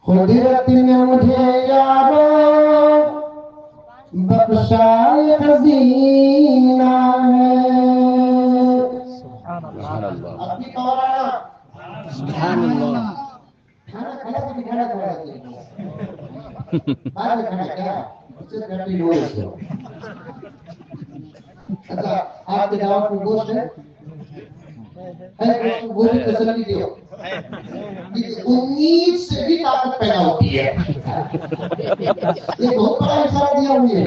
قدرت نے مجھے یارو بخشا خزینہ ہے. سبحان اللہ. اب بھی کہہ رہا سبحان اللہ. کھانا کھانا تو کھانا کھانا بعد میں کھانا کیا اسے کرتی لوگ ہو. اچھا آپ کے دعوت میں گوشت ہے گوشت تسلی دیو. امید سے بھی طاقت پیدا ہوتی ہے. یہ بہت بڑا اشارہ دیا ہوئی ہے.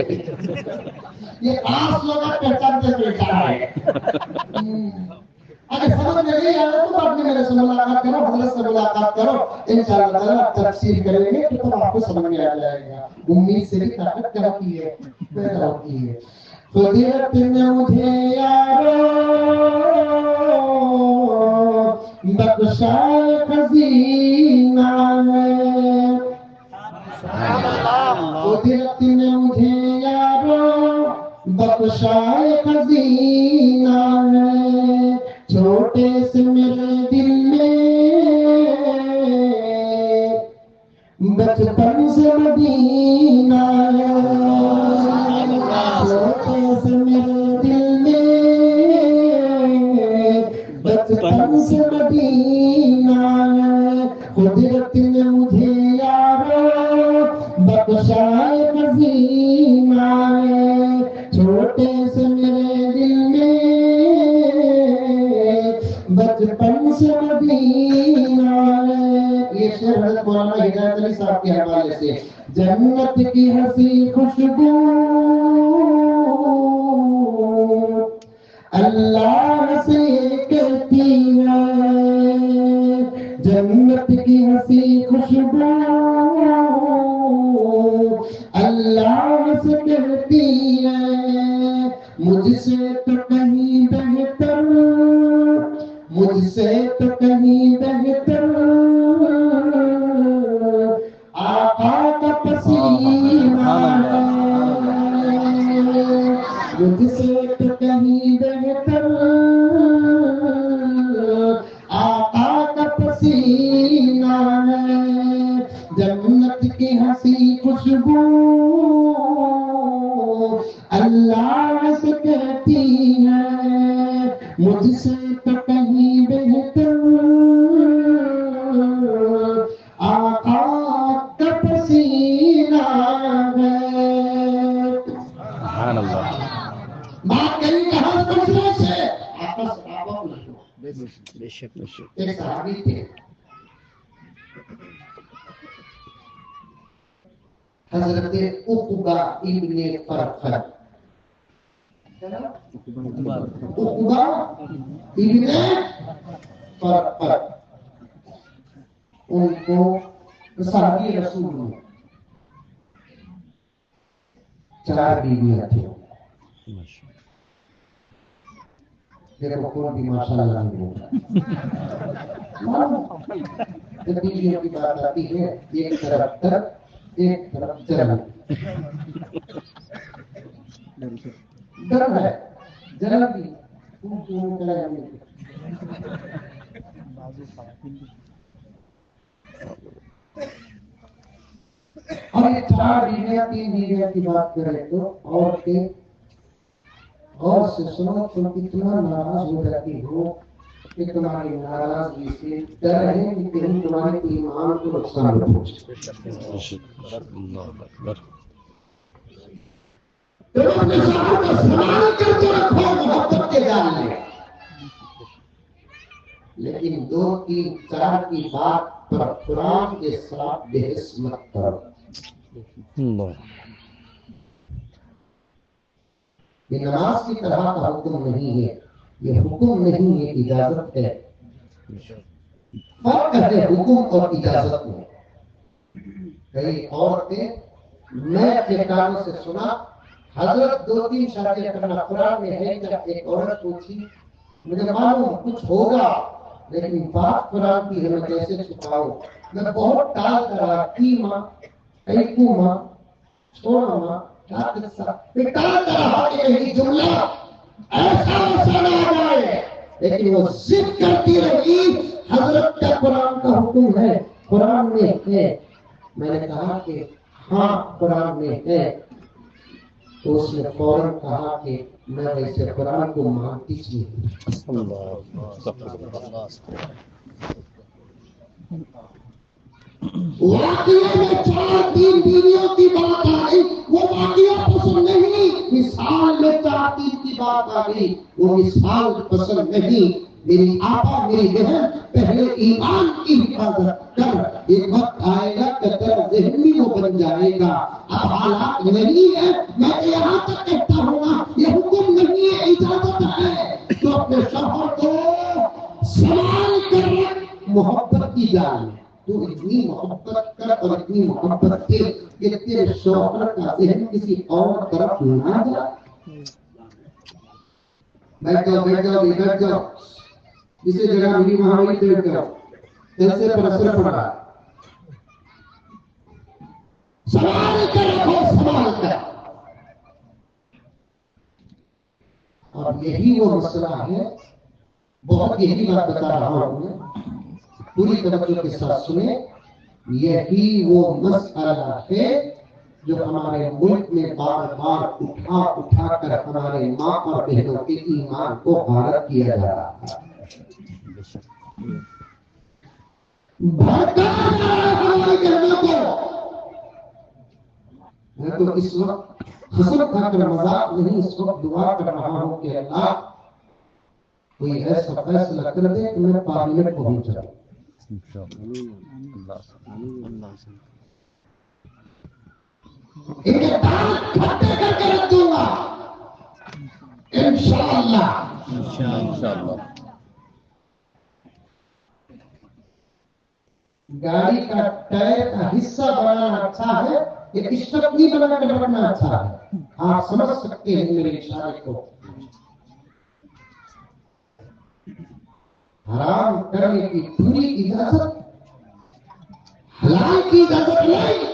یہ خاص لوگ پہچانتے ہوئے اشارہ ہے. اگر سمجھ میں نہیں آیا تو بعد میں میرے سے ملاقات کرو, حضرت سے ملاقات کرو, انشاءاللہ تعالیٰ تفسیر کریں گے تو تب آپ کو سمجھ میں آ جائے گا. امید سے بھی طاقت کیا ہوتی ہے, پیدا ہوتی ہے. قدرت نے مجھے یارو بخشا خزینہ ہے. قدرت نے مجھے یارو بخشا خزینہ ہے. چھوٹے سے میرے دل میں بچپن سے مدینہ ہے. چھوٹے سے میرے دل میں بچپن سے مدینہ ہے. قدرت نے مجھے یارو بخشا خزینہ ہے. چھوٹے سے میرے دل میں بچپن سے مدینہ ہے. یہ شعر حضرت مولانا ہدایت علی صاحب کے حوالے سے. جنت کی ہنسی خوشبو اللہ سے کہتی ہے. جنت کی ہنسی خوشبو اللہ سے کہتی ہے. مجھ سے تو کہیں بہتر, مجھ سے تو کہیں بہتر آقا کا پسینہ ہے. مجھ سے تو کہیں بہتر آقا کا پسینہ ہے. جنت کی ہنسی خوشبو اللہ سے کہتی ہے. مجھ سے تو کہیں بہتر آقا کا پسینہ ہے. سبحان اللہ. بات کہیں کہاں پوچھنے سے بے شک بے شک. ایک صحابی تھے حضرت عقبہ ابن فرقد. عقبہ ابن فرقد, ان کو صحابی رسول میں 4 بیویاں تھیں. دیکھو کون بھی ماشاءاللہ نہیں ہوتا. جب بیویوں کی بات آتی ہے ایک طرف درد ایک طرف جلن. درد ہے جلن بھی اور یہ 4 بیویاں 3 بیویاں کی بات کریں تو عورتیں غور سے سنو تم اتنا ناراض ہو جاتی ہو کہ تمہاری ناراضگی سے ڈر ہے کہ کہیں تمہارے ایمان کو نقصان نہ پہنچے. تم اپنے شوہر کو سنبھال کر کے رکھو محبت کے جال میں, لیکن 2 3 4 کی بات پر قرآن کے ساتھ بحث مت کرو. یہ نماز کی طرح کا حکم نہیں ہے, یہ حکم نہیں ہے اجازت ہے. فرق ہے حکم اور اجازت میں. کئی عورتیں میں اپنے کانوں سے سنا حضرت 2 3 شادیاں کرنا قرآن میں ہے. جب ایک عورت پوچھی مجھے معلوم کچھ ہوگا لیکن بات قرآن کی ہے میں کیسے چھپاؤں. میں بہت ٹالتا رہا کی ماں کئی کو ماں چھوڑا ماں یہی جملہ ایسا نہ آ جائے, لیکن وہ ضد کرتی رہی. حضرت हुक्म है, कुरान में है। मैंने कहा कि हाँ कुरान में है, तो उसने फौरन कहा कि मैं वैसे कुरान को मानती ही नहीं। वाकया में 4-3 बीवियों की बात आई, वो वाकया पसंद नहीं, मिसाल में 4-3 की बात आ गई, वो मिसाल पसंद नहीं। मेरी आपा मेरी बहन, पहले ईमान की हिफाजत कर, एक वक्त आएगा कि तेरा ज़हन भी वो बन जाएगा। अब हालात नहीं है, मैं यहाँ तक कहता हूँ, ये हुक्म नहीं है, इजाजत है, तो अपने शौहर को संभाल कर मोहब्बत की जान, तो इतनी मोहब्बत कर और इतनी मोहब्बत के कि तेरे शौहर का ज़हन किसी और तरफ ना जाए। बैठ जाओ बैठ जाओ, जिसे जगह मिली वहां वही बैठ जाओ, ऐसे पर असर पड़ा। संभाल कर रखो, संभाल कर। और यही वो मसला है, बहुत यही बात बता रहा हूं मैं, पूरी तवज्जो के साथ सुने। यही वो मसला है जो हमारे मुल्क में बार बार उठा उठा कर हमारे माँ और बहनों के ईमान को गायब किया जा रहा है। मैं तो इस वक्त हंसर खाकर मजाक नहीं, इस वक्त दुआ कर रहा हूं कि अल्लाह कोई ऐसा फैसला कर दे कि मैं पार्लियामेंट पहुंच जाऊं। इनके दांत खट्टे करके रख दूंगा इंशाअल्लाह। इंशाअल्लाह गाड़ी का टायर का हिस्सा बनाना अच्छा है, ये स्टपनी बना कर रखना अच्छा है। आप समझ सकते हैं मेरे इशारे को। हराम करने की पूरी इजाजत, हलाल की इजाजत नहीं।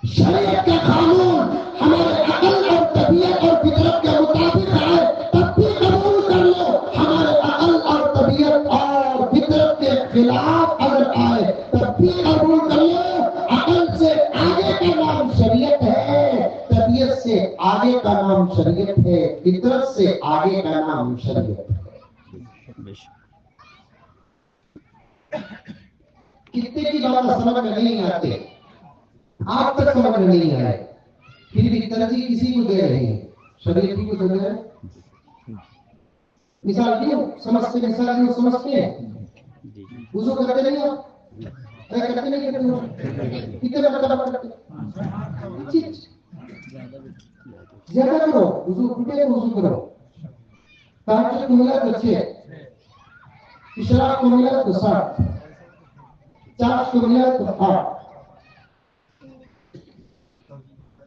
शरीयत का कानून हमारे अकल और तबीयत और फितरत के मुताबिक है, तब भी कबूल कर लो। हमारे अकल और तबीयत और फितरत के खिलाफ अगर आए तब भी कबूल कर लो। अकल से आगे का नाम शरीयत है, तबीयत से आगे का नाम शरीयत है, फितरत से आगे का नाम शरीयत है। कितने की बात समझ में नहीं आते, आप तक समझ में नहीं आए, फिर भी तरजीह किसी को दे रहे हैं, शरीयत की को दे रहे हैं। मिसाल क्यों समझते, मिसाल क्यों समझते हैं? वुजू करते नहीं आप, करते नहीं करते हो, कितने मतलब करते ज्यादा करो, वुजू टूटे तो वुजू करो, तहज्जुद को मिला तो 6, इशराक को मिला तो 7, चाश को मिला तो 8।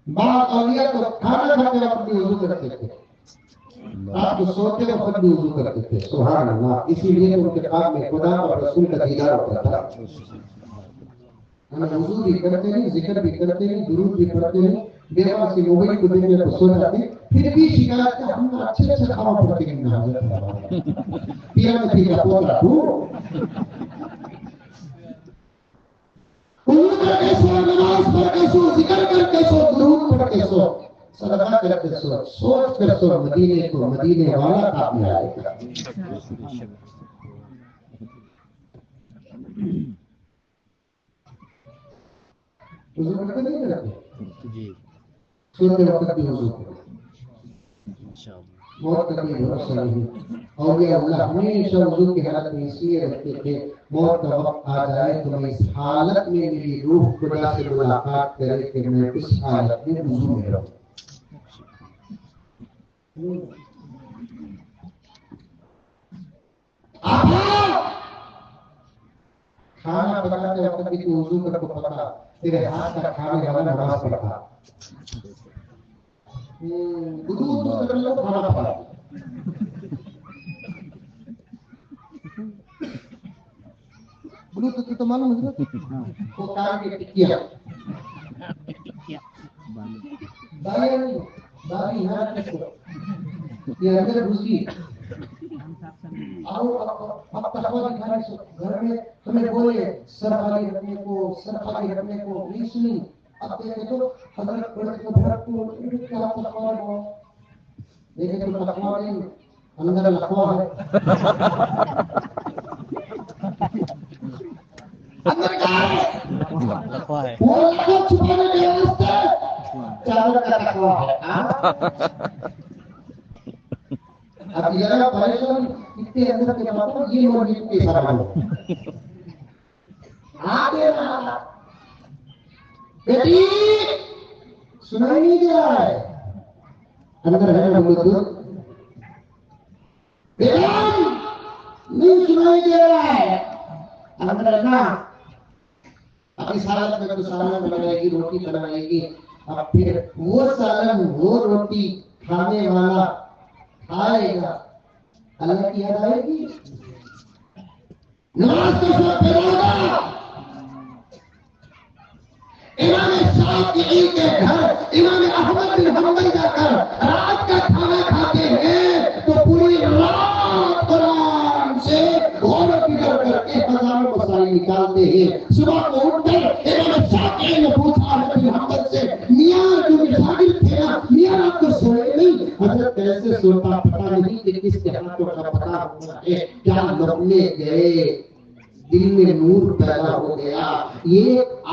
बात औलिया तो खाना खाते वक्त भी वुजू करते थे, रात को सोते वक्त भी वुजू करते थे। सुभान अल्लाह, इसीलिए उनके पास में खुदा और रसूल का दीदार होता था। हम वुजू भी करते नहीं, जिक्र भी करते नहीं, दुरूद भी पढ़ते नहीं, बेवा से मोबाइल को देखने को सो जाते, फिर भी शिकायत का हम अच्छे अच्छे खावा पड़ते नहीं ना पिया में ठीक है पोता तू करके सो, नमाज पढ़ के सो, जिक्र करके सो, दुरूद पढ़ के सो, सदका करके सो, सोच कर सो, मदीने को मदीने वाला काम में आएगा। वुजू करते नहीं करते जी, सोते वक्त भी वुजू करो, मौत का कोई भरोसा नहीं। और ये अल्लाह हमेशा वुजू की हालत में इसलिए रखते थे, मौत का वक्त आ जाए तो मैं इस हालत में मेरी रूह खुदा से मुलाकात करे कि मैं उस हालत में वुजू में रहूं। खाना पकाते वक्त भी तू वुजू करके पका, तेरे हाथ का खाने वाला नमाज पढ़ा, वुजू तो कर लो, खाना पका। ब्लूटूथ तो मालूम है वो कार की टिकिया बाली नहीं, बाली यहाँ किसको ये अंदर घुसी आओ अब तकवा दिखाने से घर में हमें बोले सर खाली रखने को नहीं सुनी। अब देखे तो हजरत बड़े को भरतपुर क्या तकवा है, देखे तो तकवा नहीं अंदर लखवा है। अंदर क्या है? लखवा है। वो को छुपाने के वास्ते चादर का तकवा है। अब ये लगा परेशान इतने अंदर के बातों ये मौजूद के साथ आगे रहा बेटी सुनाई नहीं दे रहा है, अंदर है ना मजदूर बेगम नहीं सुनाई दे रहा है, अंदर है ना। अभी सालन में तो सालन बनाएगी, रोटी बनाएगी, अब फिर वो सालन वो रोटी खाने वाला खाएगा, अल्लाह की याद आएगी। नमाज के साथ पढ़ेगा। इमाम शाफिई के घर इमाम अहमद बिन हंबल जाकर रात का खाना खाते हैं तो पूरी रात कुरान से गौर फिक्र करके हजारों मसाइल निकालते हैं। सुबह को उठकर इमाम शाफिई ने पूछा अहमद बिन हंबल से, मियां जो मेरे शागिर्द थे ना, मियां रात को सोए नहीं? हजरत कैसे सोता पता नहीं कि किसके हाथों का पता हुआ है, क्या लौटने गए, दिल में नूर पैदा हो गया। ये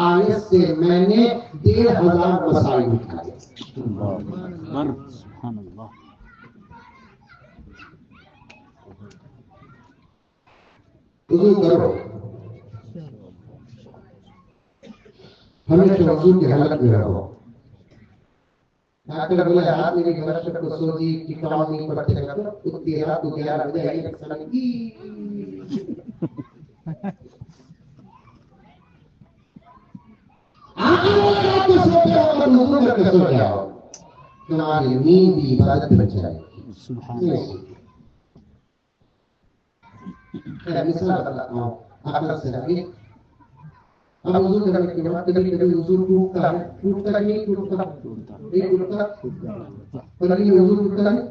आयत से मैंने 1500 मसाइल निकाले। वज़ू करो, हमेशा वज़ू की हालत में रहो। डॉक्टर बोले हाथ मेरी गलत से को सोजी टिकाव नहीं पड़ते तो उतनी रात को 11 बजे आई एक की रात को सोते हो और वज़ू करके सो जाओ, तुम्हारी नींद इबादत बन जाएगी। सुभान अल्लाह। मिसाल बताता हूँ आपका सही। अब वज़ू करने के बाद कभी कभी वज़ू टूटता है, टूटता नहीं टूटता, नहीं टूटता, कभी वज़ू टूटता नहीं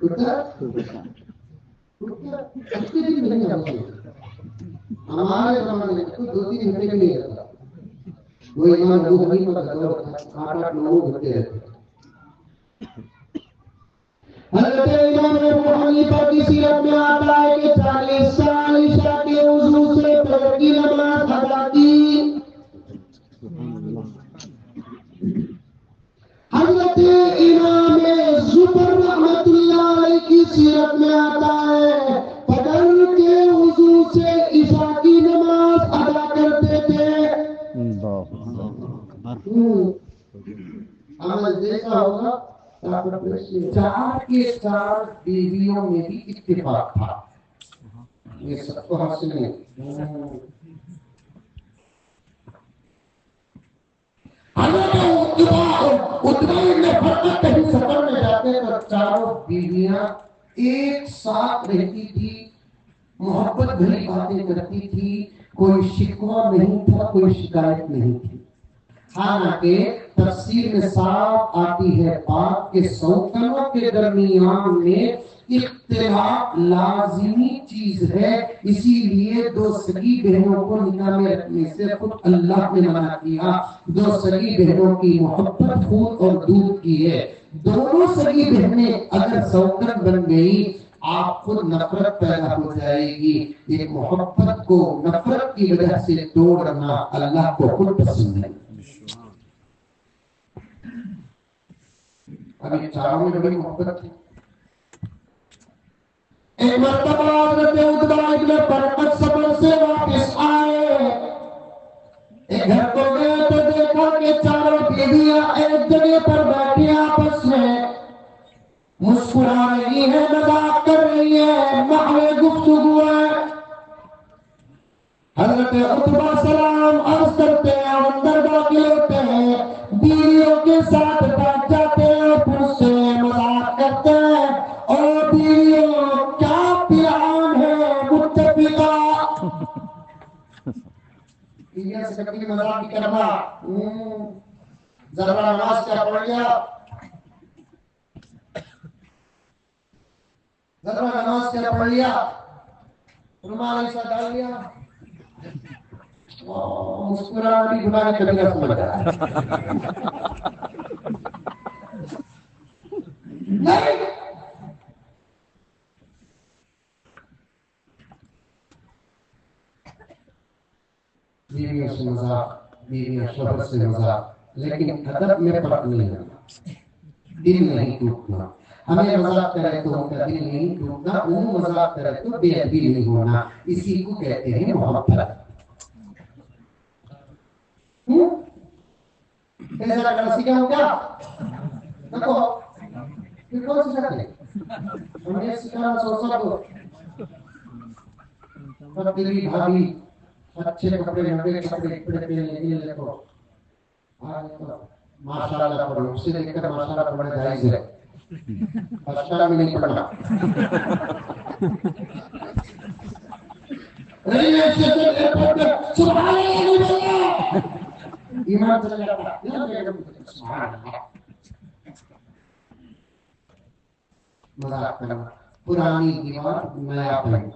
टूटता, कितने दिन नहीं आता। हमारे ज़माने में तो 2-3 घंटे नहीं रहता। वो इमाम अबू हनीफा का दौर था, 8-9 घंटे रहते। हज़रत इमाम अबू हनीफा की सीरत में आता है कि 40 साल ईशा के वज़ू से फजर की नमाज अदा की। हज़रत इमाम ज़ुफर रहमतुल्लाह अलैह की सीरत में आता है फजर के वज़ू से ईशा की नमाज अदा करते थे। अमल देखा होगा 4 के 4 बीवियों में भी इत्तेफाक था, ये सबको हासिल नहीं। कहीं सफर में जाते तो चारों बीवियां एक साथ रहती थी, मोहब्बत भरी बातें करती थी, कोई शिकवा नहीं था, कोई शिकायत नहीं थी। हालांकि तफसीर में साफ आती है बात के सौतनों के दरमियान में इख्तिलाफ लाजिमी चीज है, इसीलिए 2 सगी बहनों को निकाह में रखने से खुद अल्लाह ने मना किया। 2 सगी बहनों की मोहब्बत खून और दूध की है। दोनों सगी बहनें अगर सौतन बन गई आप खुद नफरत पैदा हो जाएगी। एक मोहब्बत को नफरत की वजह से तोड़ना अल्लाह को खुद पसंद है। अभी चारों में बड़ी मोहब्बत थी। एक मर्तबा हज़रत उतबा इब्न बरकत सफर से वापस आए, एक घर को गए तो देखा कि चारों बीवियां एक जगह पर बैठी आपस में मुस्कुरा रही है, मजाक कर रही है, महवे गुफ्तगू है। हज़रत उतबा सलाम अर्ज करते हैं, अंदर दाखिल होते हैं, बीवियों के साथ बैठ जाते हैं, फिर से मजाक करते हैं, और बीवियों क्या प्यार है मुत्तफिका। बीवियां से कभी मजाक नहीं करना, जरा नमाज क्या पढ़ लिया, जरा नमाज तवस्या पढ़ लिया, रुमाल ऐसा डाल लिया, मुस्कुराना भी गुनाह है, कभी ना समझ आया। नहीं, बीवियों से मजाक, बीवियों शोहर से मजाक, लेकिन अदब में फर्क नहीं होना, दिल नहीं टूटना। हमें मजाक करे तो उनका दिल नहीं टूटना, उन्हें मजाक करे तो बेअदबी नहीं होना। इसी को कहते हैं मोहब्बत। कैसा करना सीखा हो क्या? देखो फिर कौन सी शक्ल है? हमें सिखाना सोचा तो तब तेरी भाभी अच्छे कपड़े नए कपड़े पहनने के लिए तो आज तो माशाल्लाह पढ़ो, उसे देखकर माशाल्लाह पढ़ना जायज है, अच्छा में नहीं पढ़ना। सुभान अल्लाह, ईमान चला जाता है। सुभान अल्लाह, मजाक करना, पुरानी दीवार नया पेंट।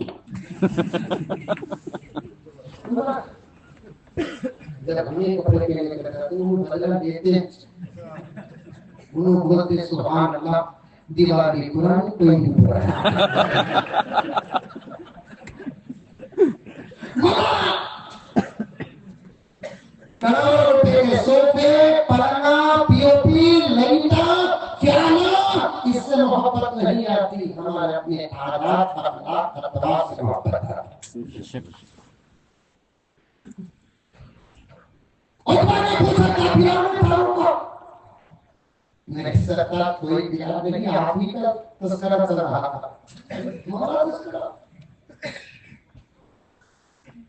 जब हमें कपड़े पहनने का कहते हैं बदला देते, उन्होंने बोलते सुभान अल्लाह, दीवार की पुरानी कोई नहीं पुराना। करोड़ों रुपए के सोफे, पलंगा, पीओपी, लाइटा, पियानो, इससे मोहब्बत नहीं आती। हमारे अपने आदत, अखलाक, अतबार से मोहब्बत आती। ने पूछा क्या पियानो पढ़ूंगा? नहीं सकता, कोई बियाह नहीं, आप ही का तस्करा चल रहा था। हमारा तस्करा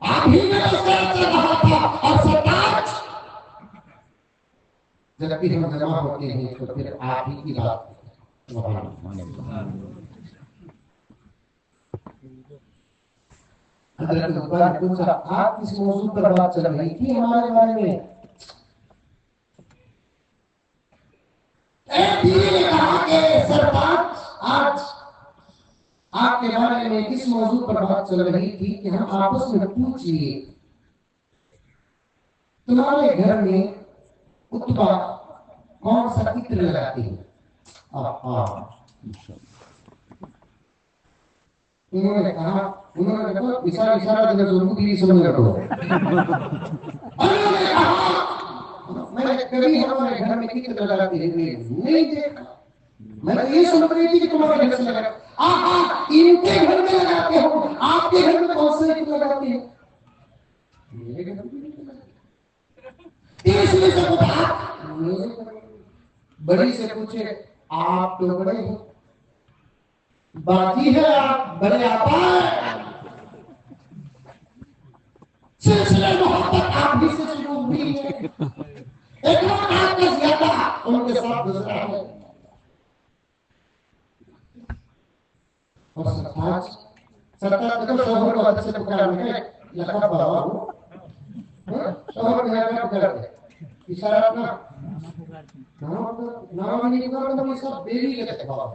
आप ही का तस्करा चल रहा था। और सरकार जब भी हम जमा होते हैं तो फिर आप ही की बात हज़रत अबू ने पूछा, आप किस मौजू पर बात चल रही थी हमारे बारे में? एक पीर ने कहा कि सरताज, आज आपके बारे में किस मौजू पर बात चल रही थी कि हम आपस में पूछ लिए, तुम्हारे घर में उत्बा कौन सा इत्र लगाती है? उन्होंने कहा इशारा देकर जो भी समझ रखो। उन्होंने कहा मैंने कभी हमारे घर में इत्र लगाती है नहीं देखा, मैं ये सुन रही थी कि तुम्हारे घर से लगा। इनके घर में लगाते हो, आपके घर में कौन से इत्र लगाती है? मेरे घर में तीसरे से पूछा, बड़ी से पूछे, आप तो बड़े हो, बाकी है आप बड़े आपा, सिलसिले मोहब्बत आप भी से शुरू हुई है, एक बार आपने ज्यादा उनके साथ गुजरा है। और सरताज तो शोहर को अच्छे से पुकारने के लखा बाबा हो, शोहर को यहाँ पुकार दे, इशारा अपना नाम नहीं पुकार तो सब बेबी कहते बाबा।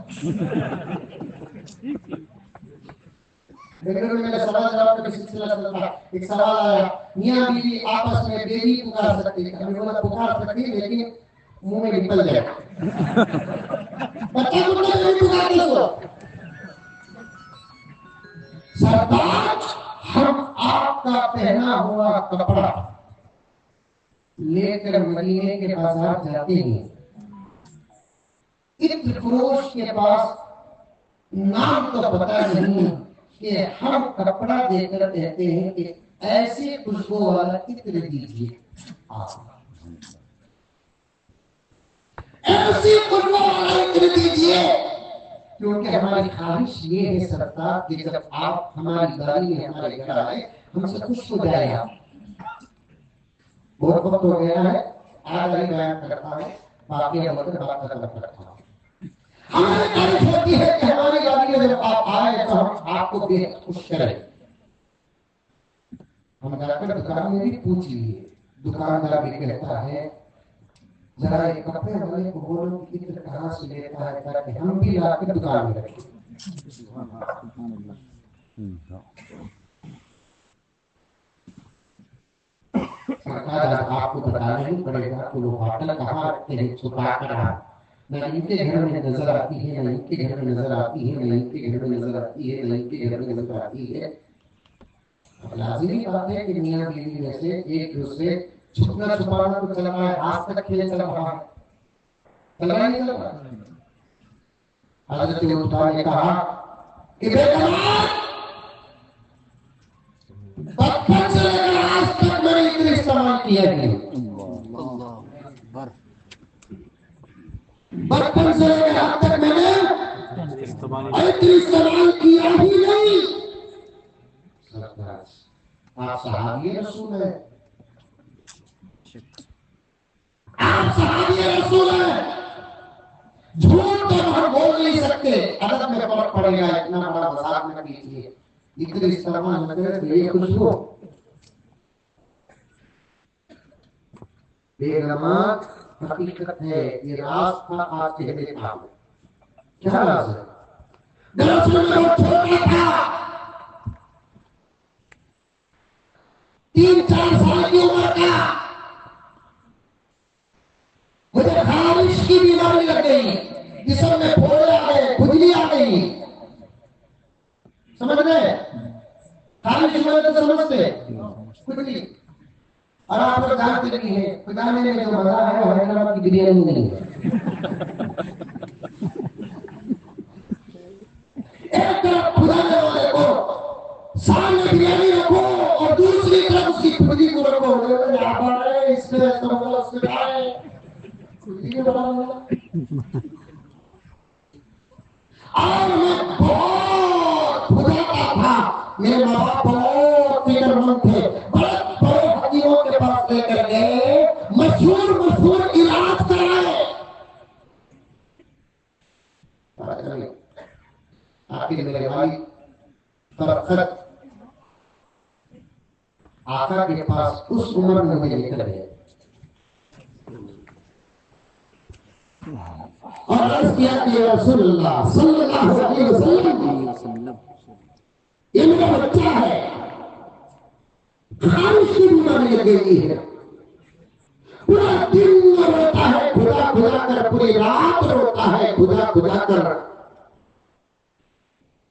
बेंगलुरु में मेरा सवाल जवाब का सिलसिला चल रहा, एक सवाल आया, मियां बीवी आपस में बेबी पुकार सकते हैं? हमने बोला पुकार सकते हैं लेकिन मुंह में निकल जाए, बच्चा को नहीं पुकारते सो। सरताज, हम आपका पहना हुआ कपड़ा लेकर मदीने के बाजार जाते हैं, इत्र फरोश के पास नाम तो पता नहीं कि हम कपड़ा देकर कहते हैं कि ऐसे खुशबू वाला इत्र दीजिए, ऐसी खुशबू वाला इत्र दीजिए, क्योंकि हमारी ख्वाहिश ये है सरताज कि जब आप हमारी गाड़ी में हमारे घर आए हमसे खुश हो जाए। आप बहुत वक्त हो गया है, आज ही बयान करता है, बाकी हम बात करता हूँ। हमारी ख्वाहिश होती है कि हमारी गाड़ी में जब आप आए तो हम आपको बेहद खुश करें। हम जाकर दुकान में भी पूछ लिए, दुकानदार भी कहता है जरा ये कपड़े वाले को बोलो कि इत्र कहाँ से लेता है ताकि हम भी लाकर दुकान में रखें। सरकार आपको बताना ही पड़ेगा कि वो होटल कहाँ रखते हैं, छुपा कर न इनके घर में नजर आती है, न इनके घर में नजर आती है, न इनके घर में नजर आती है, न इनके घर में नजर आती है। लाजिमी बात है कि मियां बीवी में से एक दूसरे छुपना छुपाना तो चल रहा है, आज तक खेल चल रहा है, चल रहा नहीं चल रहा। हजरत उस्ताद ने कहा कि बेकरार बचपन से लेकर आज तक मैंने इतना इस्तेमाल किया नहीं, बचपन से लेकर आज तक मैंने इतना इस्तेमाल किया ही नहीं। आप सहाबी रसूल है, आप सहाबी रसूल है, झूठ तो हम बोल नहीं सकते, अदब में फर्क पड़ेगा, इतना बड़ा मजाक न कीजिए, इतना इस्तेमाल न करें तो ये खुश हो। बेगमात हकीकत है, ये राज था आज के हमें था। क्या राज है? दरअसल में वो छोटा था, 3-4 साल की उम्र का, मुझे खारिश की बीमारी लग गई, जिसम में फोड़े आ गए, खुजली आ गई, समझ रहे? खारिश हुआ तो समझते खुजली। और आप लोग जानते नहीं है, खुदाने में जो मजा है वो हैदराबाद की बिरयानी नहीं है। एक तरफ खुदाने वाले को सामने बिरयानी रखो और दूसरी तरफ उसकी खुदी को रखो, इसमें और मैं बहुत खुदा का था, मेरे माँ बाप बहुत फिक्रमंद थे, बड़े बड़े हकीमों के पास लेकर गए, मशहूर इलाज कराए, आखिर मेरे वालिद फरफरत आका के पास उस उम्र में मुझे लेकर गए और अर्ज किया कि रसूलुल्लाह सल्लल्लाहु अलैहि वसल्लम, ये मेरा बच्चा है, खारिश की बीमारी लग गई है, पूरा दिन रोता है, खुदा खुदा कर, पूरी रात रोता है, खुदा खुदा कर,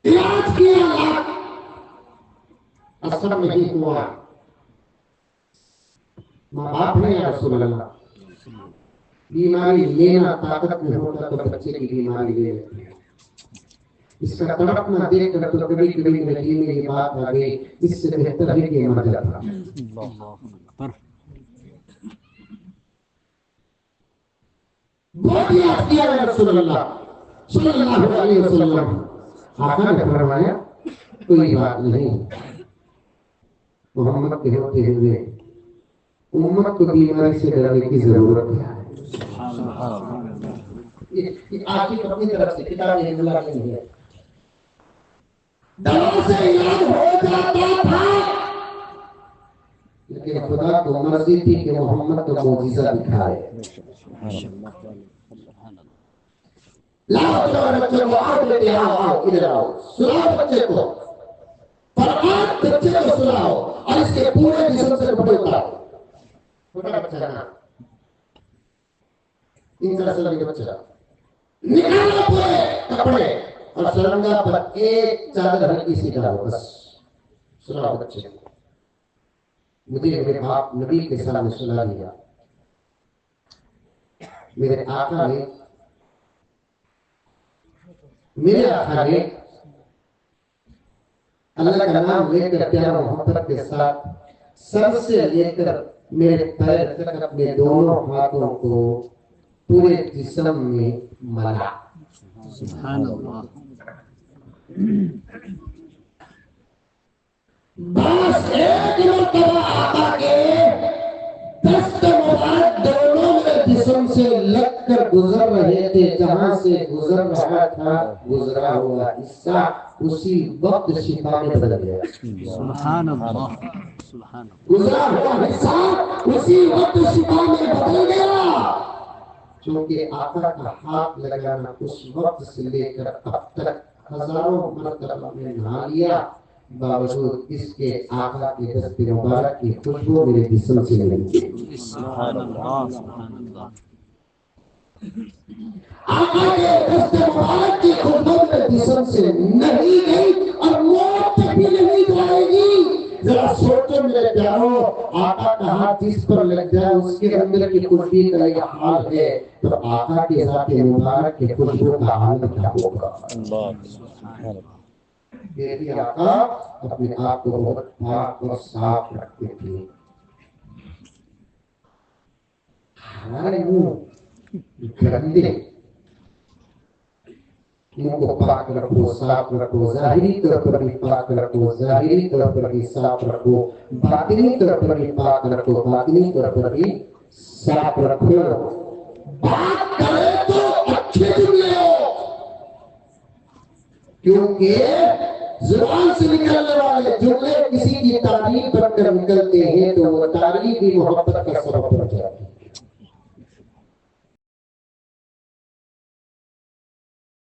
इलाज किया लाख, असर नहीं हुआ। माँ बाप ने या रसूलल्लाह, बीमारी लेना ताकत में होता तो बच्चे की बीमारी ले लेते हैं, इसका तड़पना देख कर तो कभी कभी मेरे दिल में ये बात आ गई, इससे बेहतर है कि मर जाता। बहुत याद किया है रसूलुल्लाह सल्लल्लाहु अलैहि वसल्लम। आका ने फरमाया कोई बात नहीं, मोहम्मद के होते हुए उम्मत को बीमारी से डरने की जरूरत है। ये आखिर अपनी तरफ से किताब हिंदुला नहीं है, दवा से इलाज हो जाता था, लेकिन खुदा को मर्जी थी कि मोहम्मद को मौजिज़ा दिखाए। लाओ बच्चे को, आओ बेटे आओ, इधर आओ, सुलाओ बच्चे को, पर आप बच्चे को सुलाओ और इसके पूरे जिस्म से कपड़े उतारो। छोटा बच्चा ना, 3-4 साल का बच्चा, निकालो पूरे कपड़े और सरंगा पर एक चादर हल्की सी डालो, बस सुलाओ बच्चे को। मुझे मेरे बाप नबी के सामने सुला दिया, मेरे आका ने अल्लाह का नाम लेकर प्यार मोहब्बत के साथ सर से लेकर मेरे पैर तक अपने दोनों हाथों को पूरे जिस्म में मला। सुभान अल्लाह। बस एक मरतबा आका के दस्त मुबारक दोनों मेरे जिस्म से लगकर गुजर रहे थे, जहां से गुजर रहा था गुजरा हुआ हिस्सा उसी वक्त शिफा में बदल गया। सुभान अल्लाह। सुभान अल्लाह। गुजरा हुआ हिस्सा उसी वक्त शिफा में बदल गया, क्योंकि आका का हाथ लगाना उस वक्त से लेकर अब तक हजारों मरतबा में नहा लिया, बावजूद इसके आका के दस्त मुबारक की खुशबू मेरे जिस्म से नहीं। सुभान अल्लाह, सुभान अल्लाह। आका के दस्त मुबारक की खुशबू मेरे जिस्म से नहीं गई और मौत तक भी नहीं जाएगी। जरा सोचो मेरे प्यारों, आका का हाथ जिस पर लग जाए उसके अंदर की खुशबू का ये हाल है, तो आका के ज़ात मुबारक की खुशबू का हाल क्या होगा। अल्लाह, सुभान अल्लाह। देवी आका अपने आप को बहुत पाक और साफ रखते थे। हमारे मुंह गंदे, इनको पाक रखो, साफ रखो, जाहिरी तौर पर भी पाक रखो, जाहिरी तौर पर भी साफ रखो, बातिनी तौर पर भी पाक रखो, बातिनी तौर पर भी साफ रखो। बात करें तो अच्छे जुमले हो, क्योंकि जुबान से निकलने वाले जुमले किसी की तारीफ बनकर निकलते हैं तो वो तारीफ भी मोहब्बत का सबब बन जाती है।